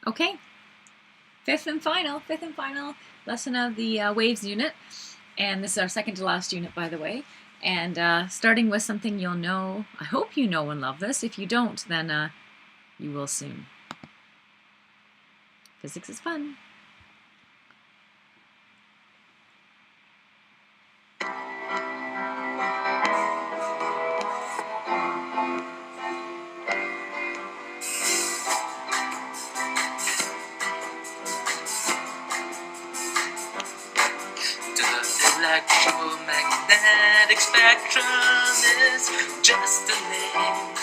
Okay, fifth and final lesson of the waves unit. And this is our second to last unit, by the way. And starting with something you'll know, I hope you know and love this. If you don't, then you will soon. Physics is fun. Electromagnetic spectrum is just a name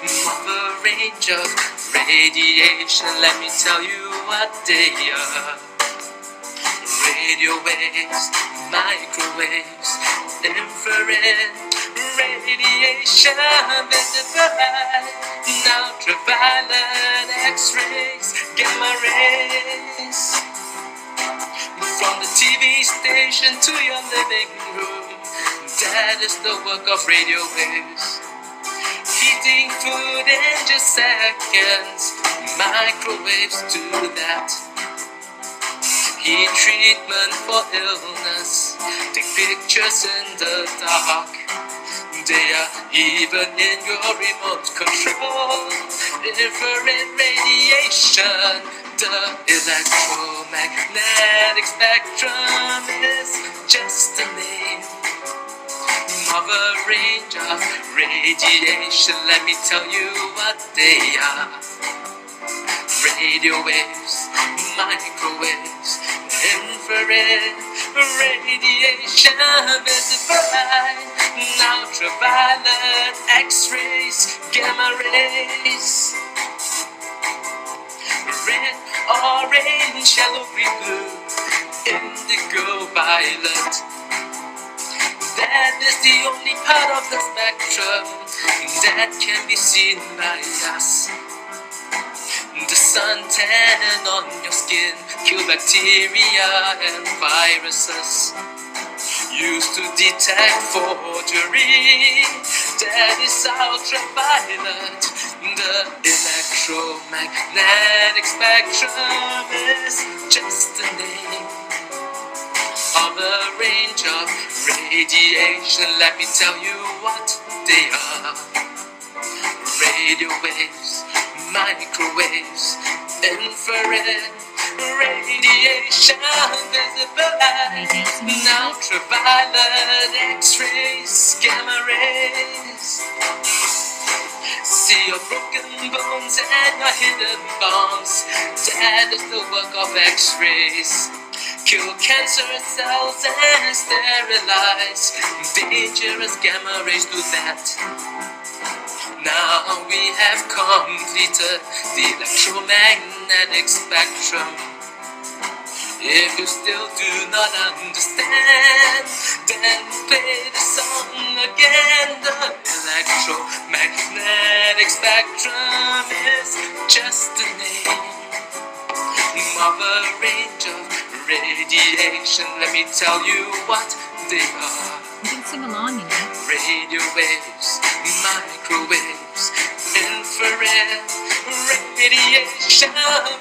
of a range of radiation. Let me tell you what they are. Radio waves, microwaves, infrared radiation, visible light, ultraviolet, X-rays, gamma rays. From the TV station to your living room, that is the work of radio waves. Heating food in just seconds, microwaves do that. Heat treatment for illness, take pictures in the dark. They are even in your remote control. Infrared radiation, the electromagnetic spectrum is just a name of a range of radiation. Let me tell you what they are. Radio waves, microwaves, infrared radiation, visible light, ultraviolet, X-rays, gamma rays. Red, orange, yellow, green, blue, indigo, violet. That is the only part of the spectrum that can be seen by us. The suntan on your skin kill bacteria and viruses. Used to detect forgery, that is ultraviolet. The electromagnetic spectrum is just a name of a range of radiation. Let me tell you what they are. Radio waves, microwaves, infrared radiation, visible light, ultraviolet, X-rays, gamma rays. See your broken bones and your hidden bombs. That is the work of X-rays. Kill cancer cells and sterilize. Dangerous gamma rays do that. Now we have completed the electromagnetic spectrum. If you still do not understand, then play the song again. The electromagnetic spectrum is just a name of a range of radiation. Let me tell you what they are. You can sing along, you know. Radio waves, microwaves, infrared radiation,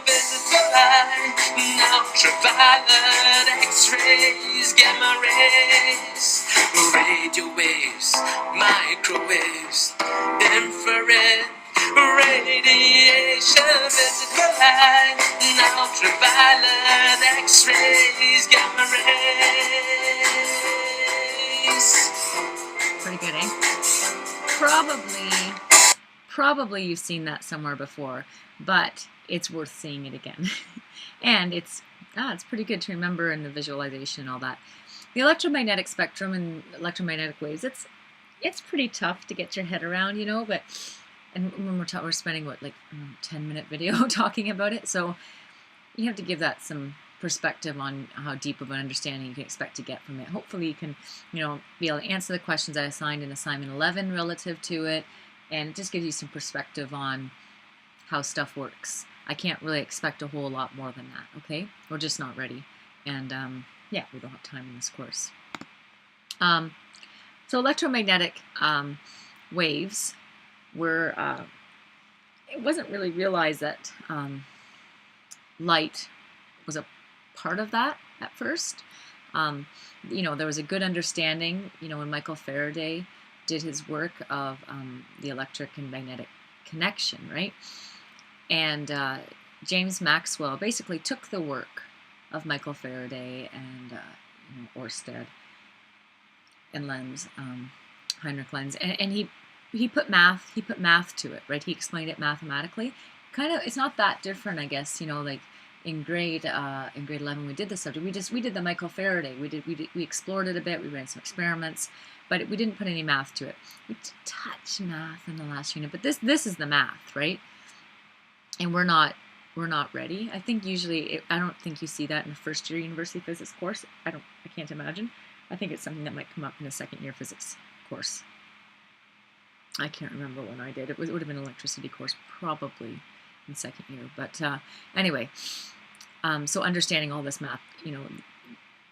visible light, ultraviolet, X-rays, gamma rays. Radio waves, microwaves, infrared radiation, visible light, ultraviolet, X-rays, gamma rays. Pretty good, eh? Probably you've seen that somewhere before, but it's worth seeing it again. And it's pretty good to remember in the visualization and all that. The electromagnetic spectrum and electromagnetic waves, it's pretty tough to get your head around, you know, and when we're spending what, like 10-minute video talking about it, so you have to give that some perspective on how deep of an understanding you can expect to get from it. Hopefully you can, be able to answer the questions I assigned in assignment 11 relative to it, and it just gives you some perspective on how stuff works. I can't really expect a whole lot more than that, okay? We're just not ready. And yeah, we don't have time in this course. So electromagnetic waves were, it wasn't really realized that light was a part of that at first. There was a good understanding, when Michael Faraday did his work of the electric and magnetic connection, right? And James Maxwell basically took the work of Michael Faraday and Oersted and Lenz, Heinrich Lenz, and he put math to it, right? He explained it mathematically. Kind of, it's not that different, I guess. Like in grade 11 we did this subject. We did the Michael Faraday. We explored it a bit. We ran some experiments, but we didn't put any math to it. We did touch math in the last unit, but this is the math, right? And we're not ready. I think usually I don't think you see that in a first year university physics course. I can't imagine. I think it's something that might come up in a second year physics course. I can't remember when I did. It would have been an electricity course probably in second year. But anyway, so understanding all this math, no,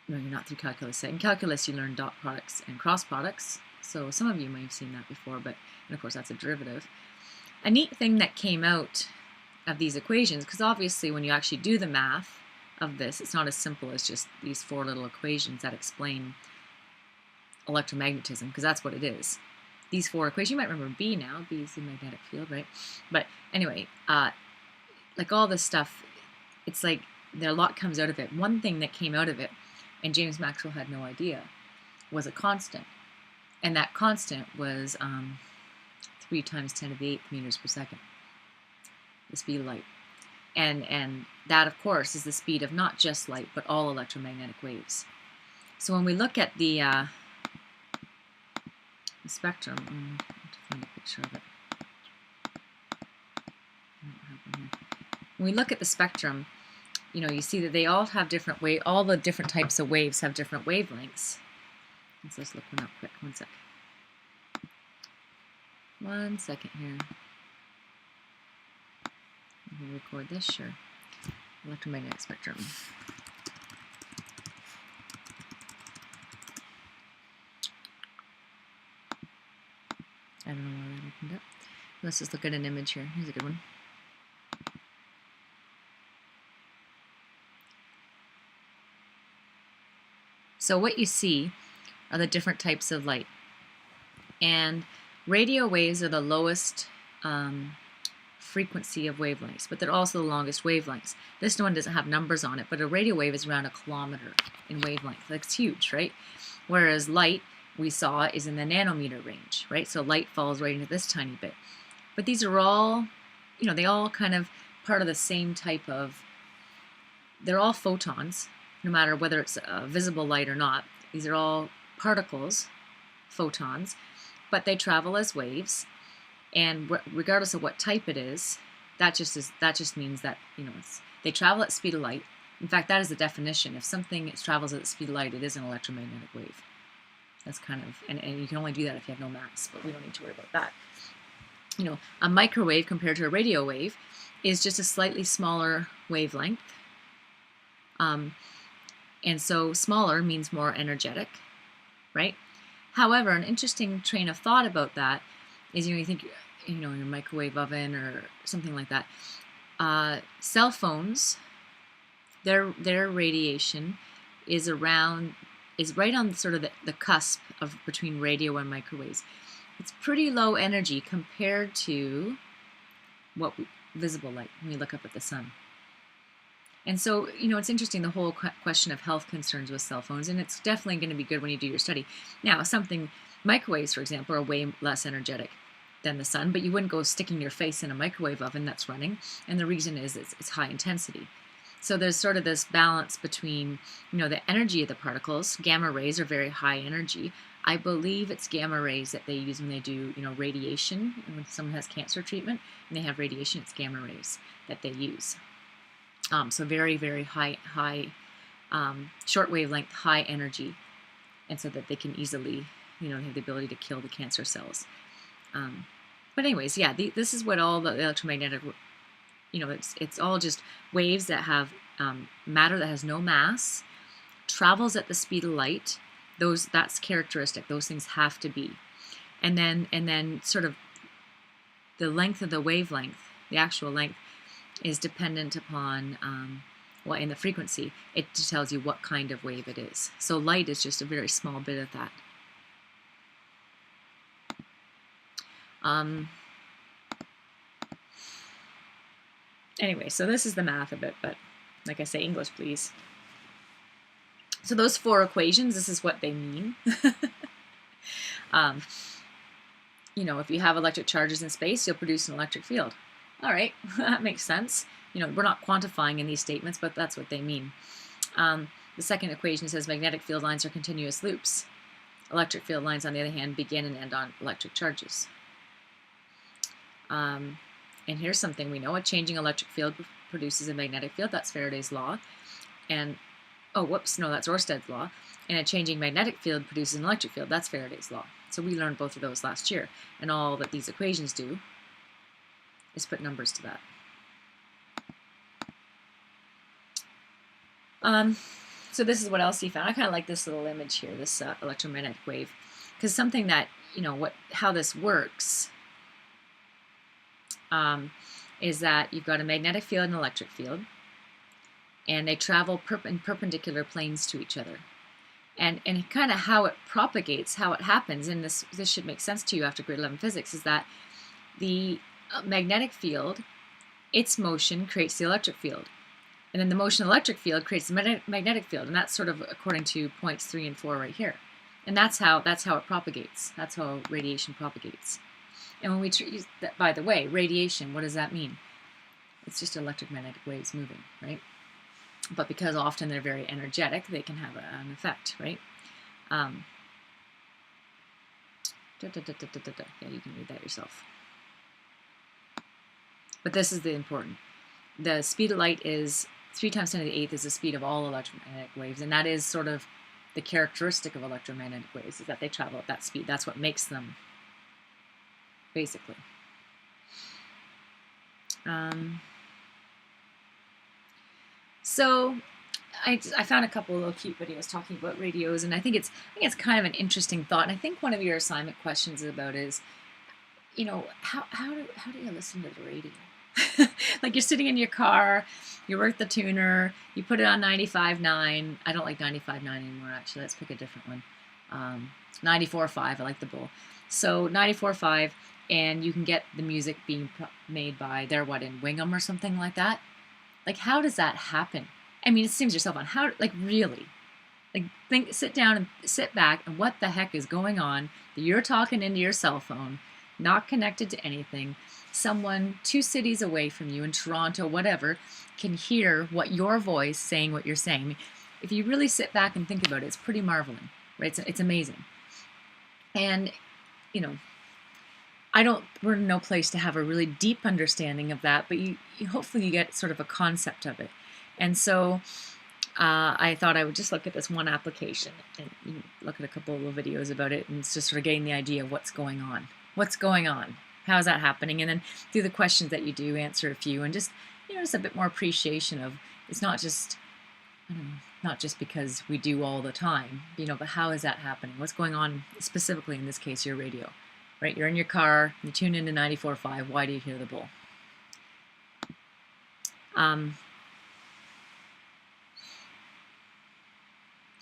you're not through calculus. In calculus, you learn dot products and cross products. So some of you may have seen that before, and of course that's a derivative. A neat thing that came out of these equations, because obviously when you actually do the math of this, it's not as simple as just these 4 little equations that explain electromagnetism, because that's what it is. These 4 equations, you might remember B now. B is the magnetic field, right? But anyway, like all this stuff, it's like a lot comes out of it. One thing that came out of it, and James Maxwell had no idea, was a constant. And that constant was 3 times 10 to the 8th meters per second, the speed of light. And that, of course, is the speed of not just light, but all electromagnetic waves. So when we look at the spectrum, I have to find a picture of it. When we look at the spectrum, you see that they all have different all the different types of waves have different wavelengths. Let's just look one up quick. 1 sec. 1 second here. Let me record this, sure. Electromagnetic spectrum. I don't know why that opened up. Let's just look at an image here. Here's a good one. So what you see are the different types of light. And radio waves are the lowest frequency of wavelengths, but they're also the longest wavelengths. This one doesn't have numbers on it, but a radio wave is around 1 kilometer in wavelength. That's huge, right? Whereas light, we saw, is in the nanometer range, right? So light falls right into this tiny bit. But these are all, they all kind of part of the same type of, they're all photons, no matter whether it's visible light or not. These are all particles, photons, but they travel as waves. And regardless of what type it is, that just means that they travel at the speed of light. In fact, that is the definition. If something travels at the speed of light, it is an electromagnetic wave. That's kind of, and you can only do that if you have no mass, but we don't need to worry about that. A microwave compared to a radio wave is just a slightly smaller wavelength. And so smaller means more energetic, right? However, an interesting train of thought about that is, you think, in your microwave oven or something like that. Cell phones, their radiation is right on sort of the cusp of between radio and microwaves. It's pretty low energy compared to visible light when we look up at the sun. And so, it's interesting, the whole question of health concerns with cell phones, and it's definitely going to be good when you do your study. Now, microwaves, for example, are way less energetic than the sun, but you wouldn't go sticking your face in a microwave oven that's running, and the reason is it's high intensity. So there's sort of this balance between, the energy of the particles. Gamma rays are very high energy. I believe it's gamma rays that they use when they do, radiation. When someone has cancer treatment and they have radiation, it's gamma rays that they use. So very, very high, short wavelength, high energy, and so that they can easily, have the ability to kill the cancer cells. But anyways, yeah, this is what all the electromagnetic, it's all just waves that have matter that has no mass, travels at the speed of light. That's characteristic. Those things have to be, and then sort of the length of the wavelength, the actual length, is dependent upon, well, in the frequency, it tells you what kind of wave it is. So light is just a very small bit of that. Anyway, so this is the math of it, but like I say, English, please. So those 4 equations, this is what they mean. You know, if you have electric charges in space, you'll produce an electric field. All right, that makes sense. You know, we're not quantifying in these statements, but that's what they mean. The second equation says magnetic field lines are continuous loops. Electric field lines, on the other hand, begin and end on electric charges. And here's something we know. A changing electric field produces a magnetic field. That's Faraday's law. And, oh, whoops, no, that's Ørsted's law. And a changing magnetic field produces an electric field. That's Faraday's law. So we learned both of those last year. And all that these equations do is put numbers to that. So this is what else he found. I kind of like this little image here, this electromagnetic wave, because something that, you know, how this works is that you've got a magnetic field and an electric field, and they travel in perpendicular planes to each other. And kind of how it propagates, how it happens, and this should make sense to you after grade 11 physics, is that the magnetic field, its motion creates the electric field. And then the motion of the electric field creates the magnetic field, and that's sort of according to points 3 and 4 right here. And that's how it propagates. That's how radiation propagates. And when we use that, by the way, radiation, what does that mean? It's just electromagnetic waves moving, right? But because often they're very energetic, they can have an effect, right? Yeah, you can read that yourself. But this is the important. The speed of light is 3 times 10 to the 8th is the speed of all electromagnetic waves, and that is sort of the characteristic of electromagnetic waves, is that they travel at that speed. That's what makes them, basically. So I found a couple of little cute videos talking about radios, and I think it's kind of an interesting thought. And I think one of your assignment questions about is, you know, how do you listen to the radio? Like you're sitting in your car, you work the tuner, you put it on 95.9. I don't like 95.9 anymore, actually. Let's pick a different one. 94.5, I like the Bull. So 94.5, and you can get the music being made by, they're what, in Wingham or something like that? Like, how does that happen? I mean, it seems yourself on how, like, really? Like, sit down and sit back, and what the heck is going on that you're talking into your cell phone, not connected to anything? Someone 2 cities away from you in Toronto, whatever, can hear what your voice saying what you're saying. If you really sit back and think about it, it's pretty marveling, right? It's amazing. And, you know, we're in no place to have a really deep understanding of that, but you hopefully you get sort of a concept of it. And so I thought I would just look at this one application and look at a couple of little videos about it, and it's just sort of getting the idea of what's going on. What's going on? How is that happening? And then through the questions that you do, answer a few, and just, you know, just a bit more appreciation of, it's not just, I don't know, not just because we do all the time, you know, but how is that happening? What's going on specifically in this case, your radio, right? You're in your car, you tune into 94.5. Why do you hear the Bull?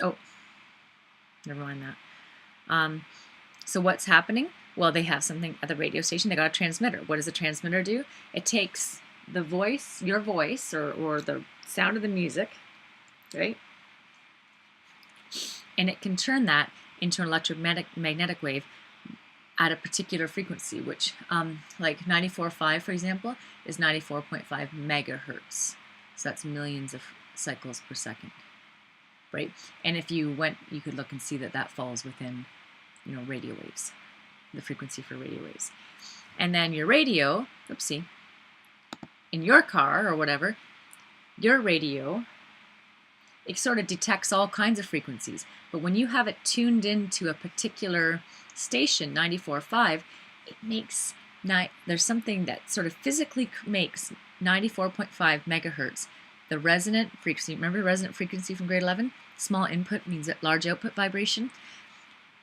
Oh, never mind that. So what's happening? Well, they have something at the radio station. They got a transmitter. What does a transmitter do? It takes the voice, your voice, or the sound of the music, right? And it can turn that into an electromagnetic wave at a particular frequency, which, like 94.5, for example, is 94.5 megahertz. So that's millions of cycles per second, right? And if you went, you could look and see that that falls within, you know, radio waves, the frequency for radio waves. And then your radio, oopsie, in your car or whatever, your radio, it sort of detects all kinds of frequencies. But when you have it tuned into a particular station, 94.5, it makes, there's something that sort of physically makes 94.5 megahertz the resonant frequency. Remember resonant frequency from grade 11? Small input means large output vibration.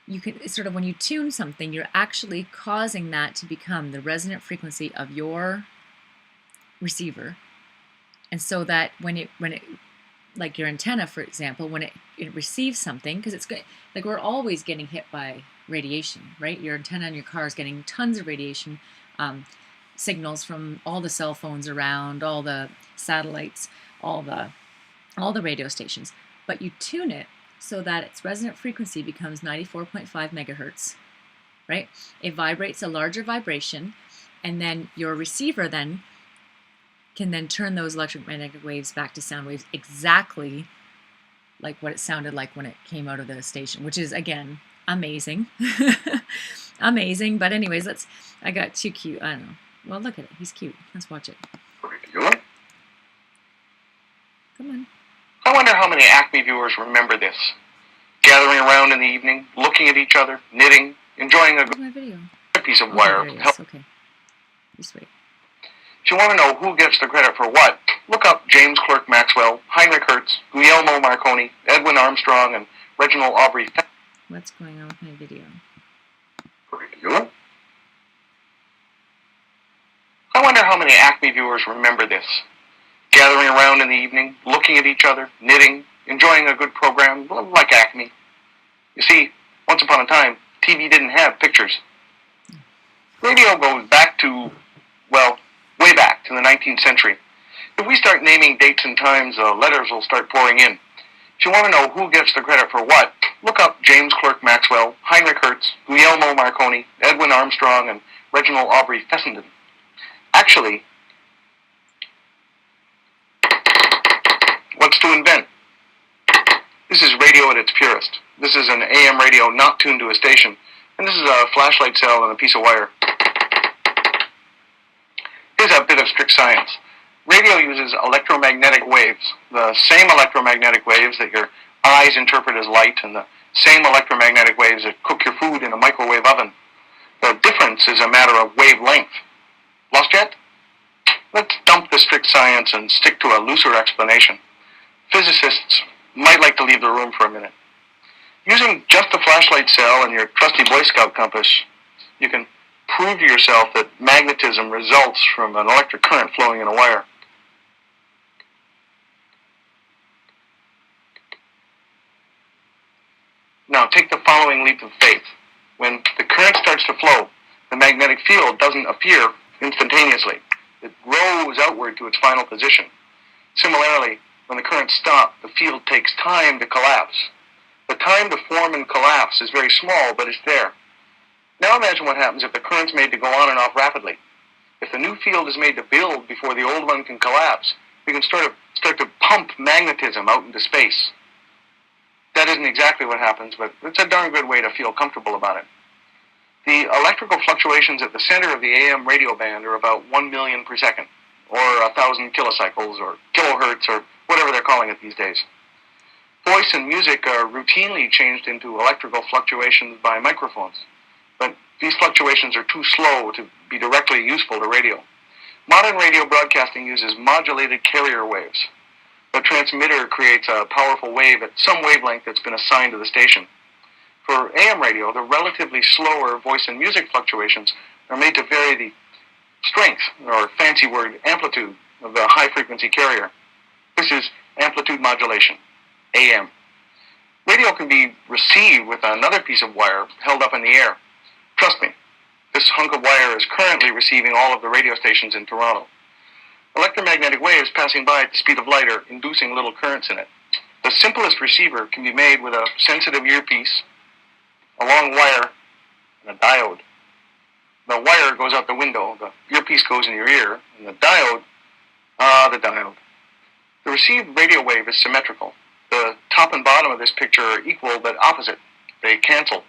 You can sort of, when you tune something, you're actually causing that to become the resonant frequency of your receiver, And so that when it like your antenna, for example, when it receives something, because it's good, like we're always getting hit by radiation, right? Your antenna in your car is getting tons of radiation signals from all the cell phones around, all the satellites, all the radio stations. But you tune it so that its resonant frequency becomes 94.5 megahertz, right? It vibrates a larger vibration, and then your receiver then can then turn those electromagnetic waves back to sound waves exactly like what it sounded like when it came out of the station, which is, again, amazing. Amazing. But anyways, I got too cute. I don't know. Well, look at it. He's cute. Let's watch it. Come on. I wonder how many Acme viewers remember this. Gathering around in the evening, looking at each other, knitting, enjoying a my video. Piece of wire. Okay. Just wait. If you want to know who gets the credit for what, look up James Clerk Maxwell, Heinrich Hertz, Guglielmo Marconi, Edwin Armstrong, and Reginald Aubrey. What's going on with my video? I wonder how many Acme viewers remember this. Gathering around in the evening, looking at each other, knitting, enjoying a good program, like Acme. You see, once upon a time, TV didn't have pictures. Radio goes back to, well, way back to the 19th century. If we start naming dates and times, letters will start pouring in. If you want to know who gets the credit for what, look up James Clerk Maxwell, Heinrich Hertz, Guglielmo Marconi, Edwin Armstrong, and Reginald Aubrey Fessenden. Actually, what's to invent? This is radio at its purest. This is an AM radio not tuned to a station, and this is a flashlight cell and a piece of wire. Here's a bit of strict science. Radio uses electromagnetic waves, the same electromagnetic waves that your eyes interpret as light, and the same electromagnetic waves that cook your food in a microwave oven. The difference is a matter of wavelength. Lost yet? Let's dump the strict science and stick to a looser explanation. Physicists might like to leave the room for a minute. Using just a flashlight cell and your trusty Boy Scout compass, you can prove to yourself that magnetism results from an electric current flowing in a wire. Now take the following leap of faith. When the current starts to flow, the magnetic field doesn't appear instantaneously. It grows outward to its final position. Similarly, when the current stops, the field takes time to collapse. The time to form and collapse is very small, but it's there. Now imagine what happens if the current's made to go on and off rapidly. If the new field is made to build before the old one can collapse, we can start to pump magnetism out into space. That isn't exactly what happens, but it's a darn good way to feel comfortable about it. The electrical fluctuations at the center of the AM radio band are about 1 million per second, or 1,000 kilocycles, or kilohertz, or whatever they're calling it these days. Voice and music are routinely changed into electrical fluctuations by microphones, but these fluctuations are too slow to be directly useful to radio. Modern radio broadcasting uses modulated carrier waves. The transmitter creates a powerful wave at some wavelength that's been assigned to the station. For AM radio, the relatively slower voice and music fluctuations are made to vary the strength, or fancy word, amplitude, of the high-frequency carrier. This is amplitude modulation, AM. Radio can be received with another piece of wire held up in the air. Trust me, this hunk of wire is currently receiving all of the radio stations in Toronto. Electromagnetic waves passing by at the speed of light are inducing little currents in it. The simplest receiver can be made with a sensitive earpiece, a long wire, and a diode. The wire goes out the window, the earpiece goes in your ear, and the diode, the diode. The received radio wave is symmetrical. The top and bottom of this picture are equal but opposite. They cancel.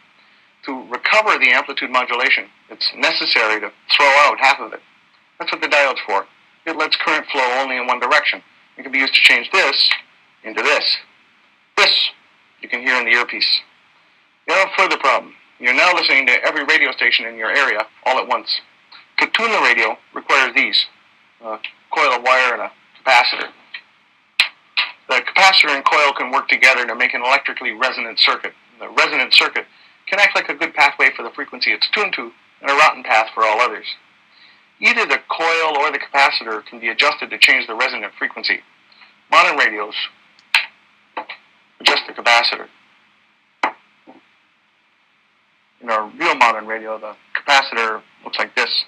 To recover the amplitude modulation, it's necessary to throw out half of it. That's what the diode's for. It lets current flow only in one direction. It can be used to change this into this. This you can hear in the earpiece. You have a further problem. You're now listening to every radio station in your area all at once. To tune the radio requires these: a coil of wire and a capacitor. The capacitor and coil can work together to make an electrically resonant circuit. The resonant circuit can act like a good pathway for the frequency it's tuned to and a rotten path for all others. Either the coil coil or the capacitor can be adjusted to change the resonant frequency. Modern radios adjust the capacitor. In our real modern radio, the capacitor looks like this.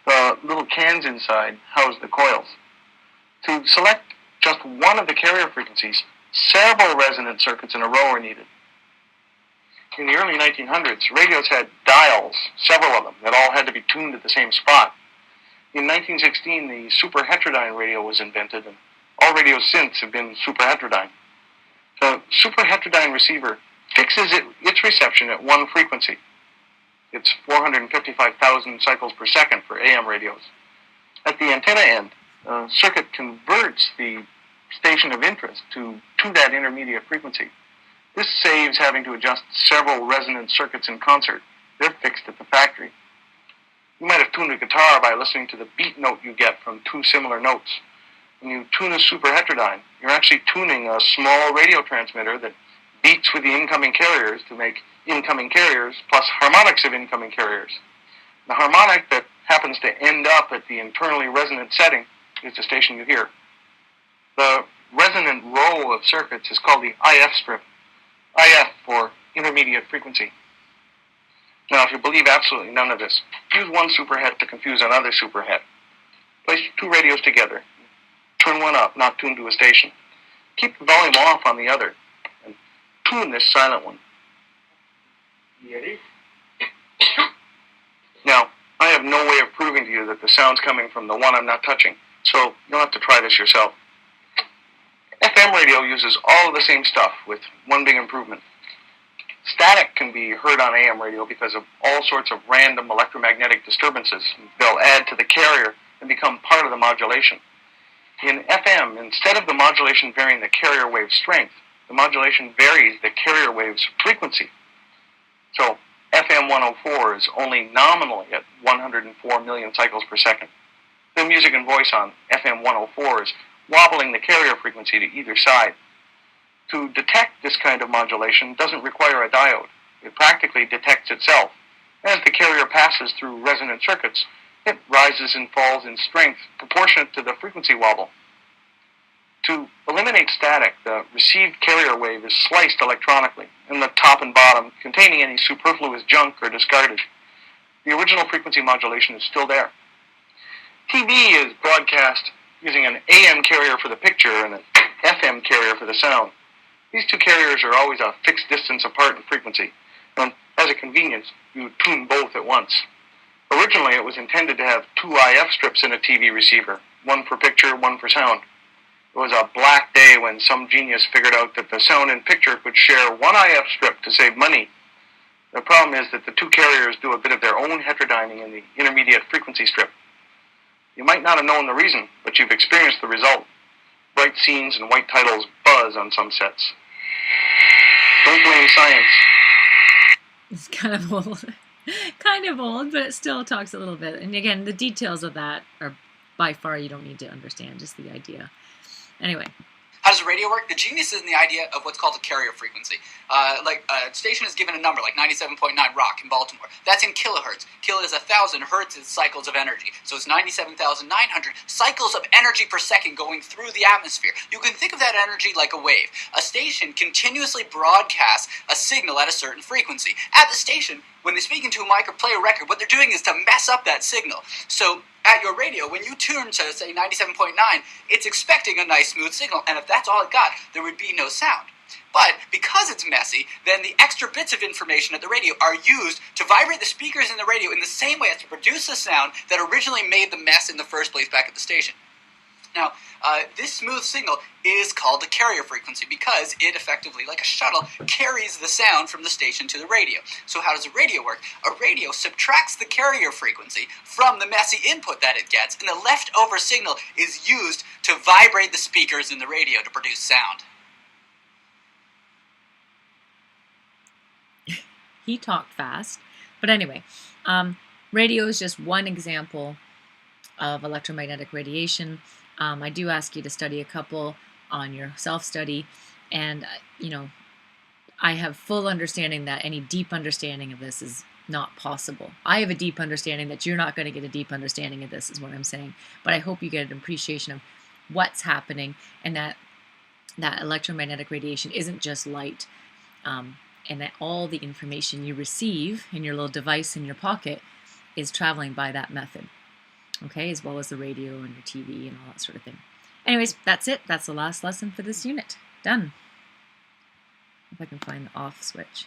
The little cans inside house the coils. To select just one of the carrier frequencies, several resonant circuits in a row are needed. In the early 1900s, radios had dials, several of them, that all had to be tuned at the same spot. In 1916, the superheterodyne radio was invented, and all radios since have been superheterodyne. The superheterodyne receiver fixes its reception at one frequency. It's 455,000 cycles per second for AM radios. At the antenna end, a circuit converts the station of interest to that intermediate frequency. This saves having to adjust several resonant circuits in concert. They're fixed at the factory. You might have tuned a guitar by listening to the beat note you get from two similar notes. When you tune a superheterodyne, you're actually tuning a small radio transmitter that beats with the incoming carriers to make incoming carriers plus harmonics of incoming carriers. The harmonic that happens to end up at the internally resonant setting is the station you hear. The resonant row of circuits is called the IF strip. IF for intermediate frequency. Now, if you believe absolutely none of this, use one superhet to confuse another superhet. Place two radios together. Turn one up, not tuned to a station. Keep the volume off on the other, and tune this silent one. Now, I have no way of proving to you that the sound's coming from the one I'm not touching, so you'll have to try this yourself. FM radio uses all of the same stuff, with one big improvement. Static can be heard on AM radio because of all sorts of random electromagnetic disturbances. They'll add to the carrier and become part of the modulation. In FM, instead of the modulation varying the carrier wave strength, the modulation varies the carrier wave's frequency. So FM 104 is only nominally at 104 million cycles per second. The music and voice on FM 104 is wobbling the carrier frequency to either side. To detect this kind of modulation doesn't require a diode. It practically detects itself. As the carrier passes through resonant circuits, it rises and falls in strength proportionate to the frequency wobble. To eliminate static, the received carrier wave is sliced electronically, and the top and bottom, containing any superfluous junk, are discarded. The original frequency modulation is still there. TV is broadcast using an AM carrier for the picture and an FM carrier for the sound. These two carriers are always a fixed distance apart in frequency, and as a convenience, you tune both at once. Originally, it was intended to have two IF strips in a TV receiver, one for picture, one for sound. It was a black day when some genius figured out that the sound and picture could share one IF strip to save money. The problem is that the two carriers do a bit of their own heterodyning in the intermediate frequency strip. You might not have known the reason, but you've experienced the result. Bright scenes and white titles buzz on some sets. Don't blame science. It's kind of old. Kind of old, but it still talks a little bit. And again, the details of that are by far you don't need to understand, just the idea. Anyway. How does radio work? The genius is in the idea of what's called a carrier frequency. Like a station is given a number, like 97.9 Rock in Baltimore. That's in kilohertz. Kilo is 1,000, hertz is cycles of energy. So it's 97,900 cycles of energy per second going through the atmosphere. You can think of that energy like a wave. A station continuously broadcasts a signal at a certain frequency. At the station, when they speak into a mic or play a record, what they're doing is to mess up that signal. So at your radio, when you tune to, say, 97.9, it's expecting a nice smooth signal, and if that's all it got, there would be no sound. But because it's messy, then the extra bits of information at the radio are used to vibrate the speakers in the radio in the same way as to produce the sound that originally made the mess in the first place back at the station. Now, this smooth signal is called the carrier frequency because it effectively, like a shuttle, carries the sound from the station to the radio. So how does a radio work? A radio subtracts the carrier frequency from the messy input that it gets, and the leftover signal is used to vibrate the speakers in the radio to produce sound. He talked fast. But anyway, radio is just one example of electromagnetic radiation. I do ask you to study a couple on your self-study, and I have full understanding that any deep understanding of this is not possible. I have a deep understanding that you're not going to get a deep understanding of this, is what I'm saying. But I hope you get an appreciation of what's happening, and that electromagnetic radiation isn't just light, and that all the information you receive in your little device in your pocket is traveling by that method. Okay, as well as the radio and your TV and all that sort of thing. Anyways, that's it. That's the last lesson for this unit. Done. If I can find the off switch.